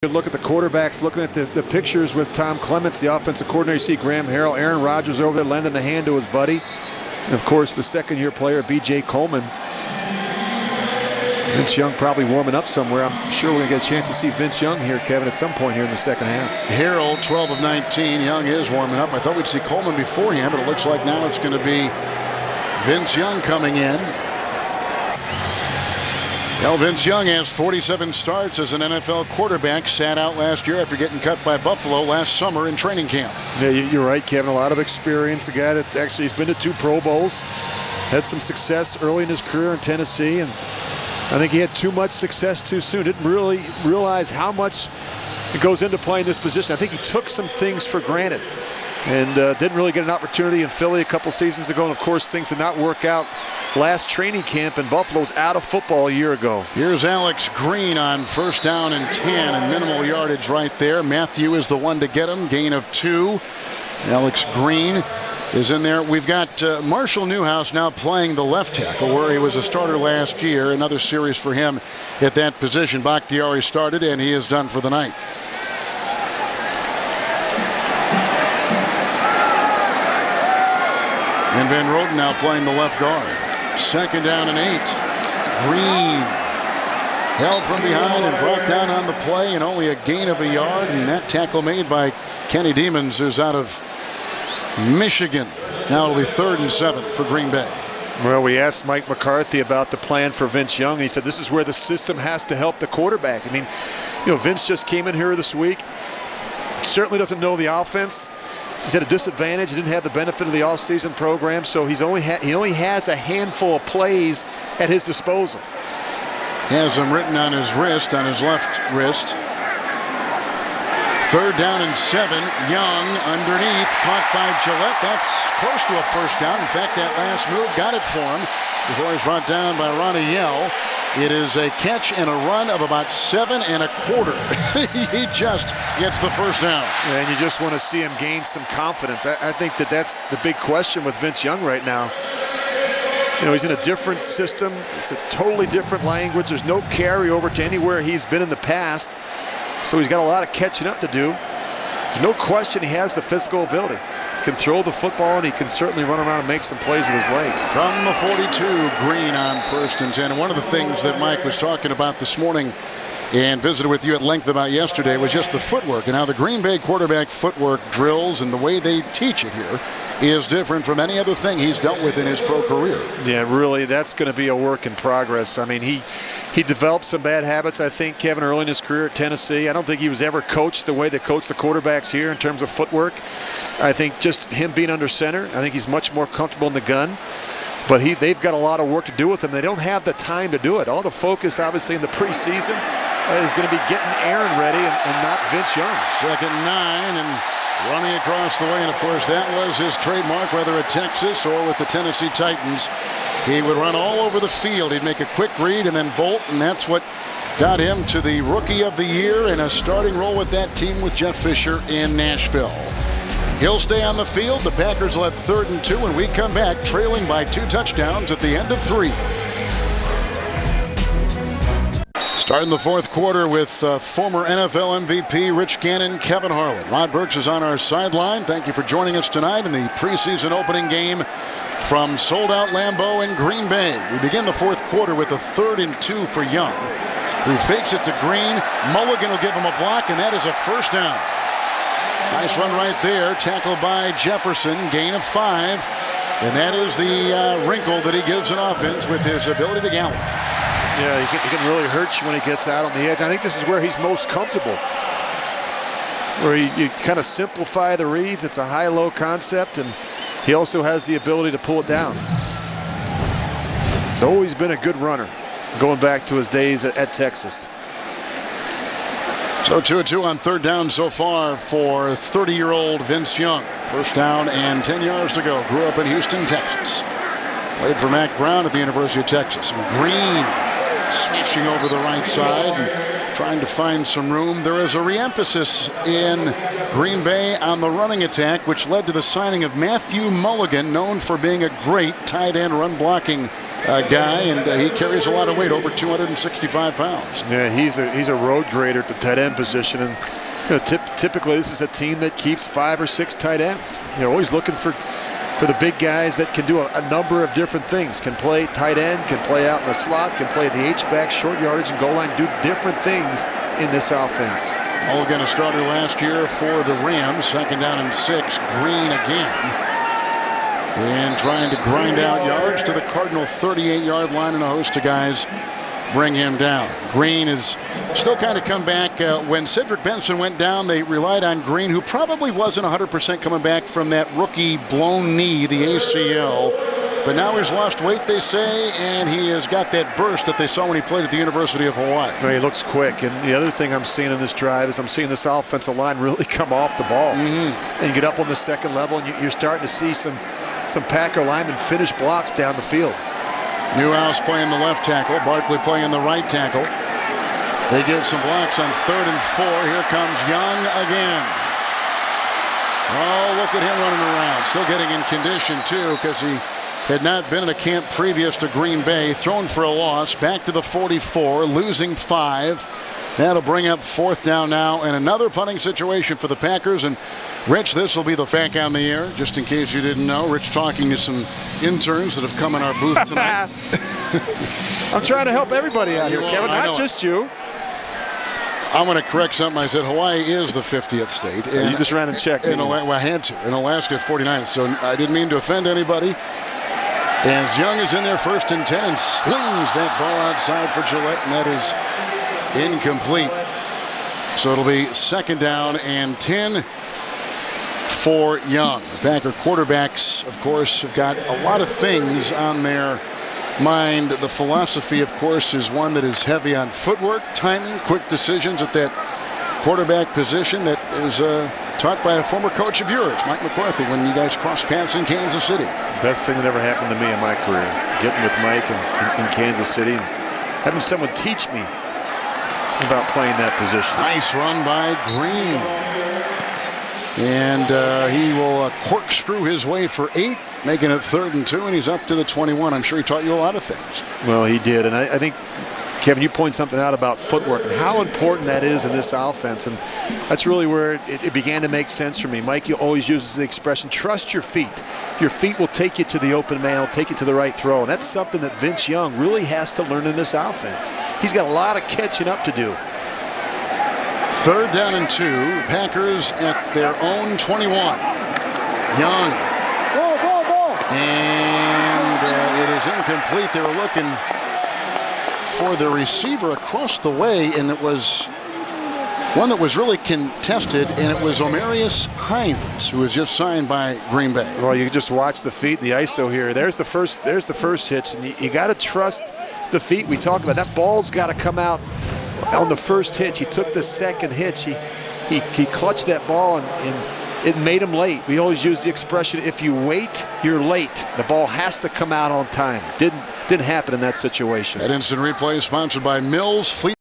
Good look at the quarterbacks, looking at the pictures with Tom Clements, the offensive coordinator. You see Graham Harrell, Aaron Rodgers over there lending a hand to his buddy. And of course, the second-year player, B.J. Coleman. Vince Young probably warming up somewhere. I'm sure we're going to get a chance to see Vince Young here, Kevin, at some point here in the second half. Harrell, 12 of 19. Young is warming up. I thought we'd see Coleman beforehand, but it looks like now it's going to be Vince Young coming in. Well, Vince Young has 47 starts as an NFL quarterback. Sat out last year after getting cut by Buffalo last summer in training camp. Yeah, you're right, Kevin. A lot of experience. A guy that actually has been to 2 Pro Bowls. Had some success early in his career in Tennessee. And I think he had too much success too soon. Didn't really realize how much it goes into playing this position. I think he took some things for granted. And didn't really get an opportunity in Philly a couple seasons ago. And, of course, things did not work out last training camp, and Buffalo's out of football a year ago. Here's Alex Green on first down and 10 and minimal yardage right there. Matthew is the one to get him. Gain of 2. Alex Green is in there. We've got Marshall Newhouse now playing the left tackle, where he was a starter last year. Another series for him at that position. Bakhtiari started, and he is done for the night. And Van Roten now playing the left guard. Second down and 8. Green held from behind and brought down on the play, and only a gain of a yard. And that tackle made by Kenny Demons, who's out of Michigan. Now it'll be 3rd and 7 for Green Bay. Well, we asked Mike McCarthy about the plan for Vince Young, and he said this is where the system has to help the quarterback. I mean, Vince just came in here this week. Certainly doesn't know the offense. He's at a disadvantage. He didn't have the benefit of the offseason program, so he only has a handful of plays at his disposal. Has them written on his wrist, on his left wrist. 3rd down and 7. Young underneath, caught by Gillette. That's close to a first down. In fact, that last move got it for him before he's brought down by Ronnie Yell. It is a catch and a run of about 7 1/4. He just gets the first down. And you just want to see him gain some confidence. I think that's the big question with Vince Young right now. He's in a different system. It's a totally different language. There's no carryover to anywhere he's been in the past. So he's got a lot of catching up to do. There's no question he has the physical ability. He can throw the football, and he can certainly run around and make some plays with his legs. From the 42, Green on 1st and 10. And one of the things that Mike was talking about this morning and visited with you at length about yesterday was just the footwork, and how the Green Bay quarterback footwork drills and the way they teach it here is different from any other thing he's dealt with in his pro career. Yeah, really, that's going to be a work in progress. I mean, he developed some bad habits, I think, Kevin, early in his career at Tennessee. I don't think he was ever coached the way they coach the quarterbacks here in terms of footwork. I think just him being under center, I think he's much more comfortable in the gun. But they've got a lot of work to do with him. They don't have the time to do it. All the focus, obviously, in the preseason is going to be getting Aaron ready and not Vince Young. 2nd and 9 and running across the way. And, of course, that was his trademark, whether at Texas or with the Tennessee Titans. He would run all over the field. He'd make a quick read and then bolt, and that's what got him to the Rookie of the Year and a starting role with that team with Jeff Fisher in Nashville. He'll stay on the field. The Packers will have 3rd and 2, and we come back trailing by 2 touchdowns at the end of 3. Starting the 4th quarter with former NFL MVP Rich Gannon, Kevin Harlan. Rod Burks is on our sideline. Thank you for joining us tonight in the preseason opening game from sold-out Lambeau in Green Bay. We begin the 4th quarter with a 3rd and 2 for Young, who fakes it to Green. Mulligan will give him a block, and that is a first down. Nice run right there, tackled by Jefferson, gain of 5. And that is the wrinkle that he gives an offense with his ability to gallop. Yeah, he can really hurt you when he gets out on the edge. I think this is where he's most comfortable, where you kind of simplify the reads. It's a high-low concept, and he also has the ability to pull it down. He's always been a good runner, going back to his days at Texas. So 2-2 on 3rd down so far for 30-year-old Vince Young. First down and 10 yards to go. Grew up in Houston, Texas. Played for Mack Brown at the University of Texas. And Green smashing over the right side and trying to find some room. There is a re-emphasis in Green Bay on the running attack, which led to the signing of Matthew Mulligan, known for being a great tight end run blocking guy, and he carries a lot of weight, over 265 pounds. Yeah, he's a road grader at the tight end position, and typically this is a team that keeps 5 or 6 tight ends. You're always looking for the big guys that can do a number of different things. Can play tight end, can play out in the slot, can play the H-back, short yardage, and goal line, do different things in this offense. Mulligan, a starter last year for the Rams. 2nd down and 6. Green again. And trying to grind out yards to the Cardinal 38-yard line, and a host of guys bring him down. Green is still kind of come back. When Cedric Benson went down, they relied on Green, who probably wasn't 100% coming back from that rookie blown knee, the ACL. But now he's lost weight, they say, and he has got that burst that they saw when he played at the University of Hawaii. Well, he looks quick, and the other thing I'm seeing in this drive is I'm seeing this offensive line really come off the ball. And you get up on the second level, and you're starting to see some Packer linemen finish blocks down the field. Newhouse playing the left tackle, Barkley playing the right tackle. They give some blocks on 3rd and 4. Here comes Young again. Oh, look at him running around. Still getting in condition, too, because he had not been in a camp previous to Green Bay. Thrown for a loss, back to the 44, losing 5. That'll bring up 4th down now, and another punting situation for the Packers. And Rich, this will be the back on the air, just in case you didn't know. Rich talking to some interns that have come in our booth tonight. I'm trying to help everybody out here, Kevin, not just you. I'm going to correct something. I said Hawaii is the 50th state. And you just ran and checked. Well, I had to. And Alaska 49th, so I didn't mean to offend anybody. As Young is in there 1st and 10 and slings that ball outside for Gillette, and that is incomplete. So it'll be 2nd down and 10 for Young. The Packer quarterbacks, of course, have got a lot of things on their mind. The philosophy, of course, is one that is heavy on footwork, timing, quick decisions at that quarterback position that is taught by a former coach of yours, Mike McCarthy, when you guys crossed paths in Kansas City. Best thing that ever happened to me in my career, getting with Mike in Kansas City and having someone teach me about playing that position. Nice run by Green. And he will corkscrew his way for 8, making it 3rd and 2, and he's up to the 21. I'm sure he taught you a lot of things. Well, he did, and I think, Kevin, you point something out about footwork and how important that is in this offense, and that's really where it began to make sense for me. Mike always uses the expression, trust your feet. Your feet will take you to the open man, will take you to the right throw, and that's something that Vince Young really has to learn in this offense. He's got a lot of catching up to do. 3rd down and 2. Packers at their own 21. Young. And it is incomplete. They were looking for the receiver across the way, and it was one that was really contested, and it was Omarius Hines, who was just signed by Green Bay. Well, you just watch the feet, the ISO here. There's the first hitch, and you got to trust the feet we talked about. That ball's got to come out on the first hitch. He took the second hitch. He clutched that ball, and it made him late. We always use the expression, if you wait, you're late. The ball has to come out on time. Didn't happen in that situation. That instant replay is sponsored by Mills Fleet.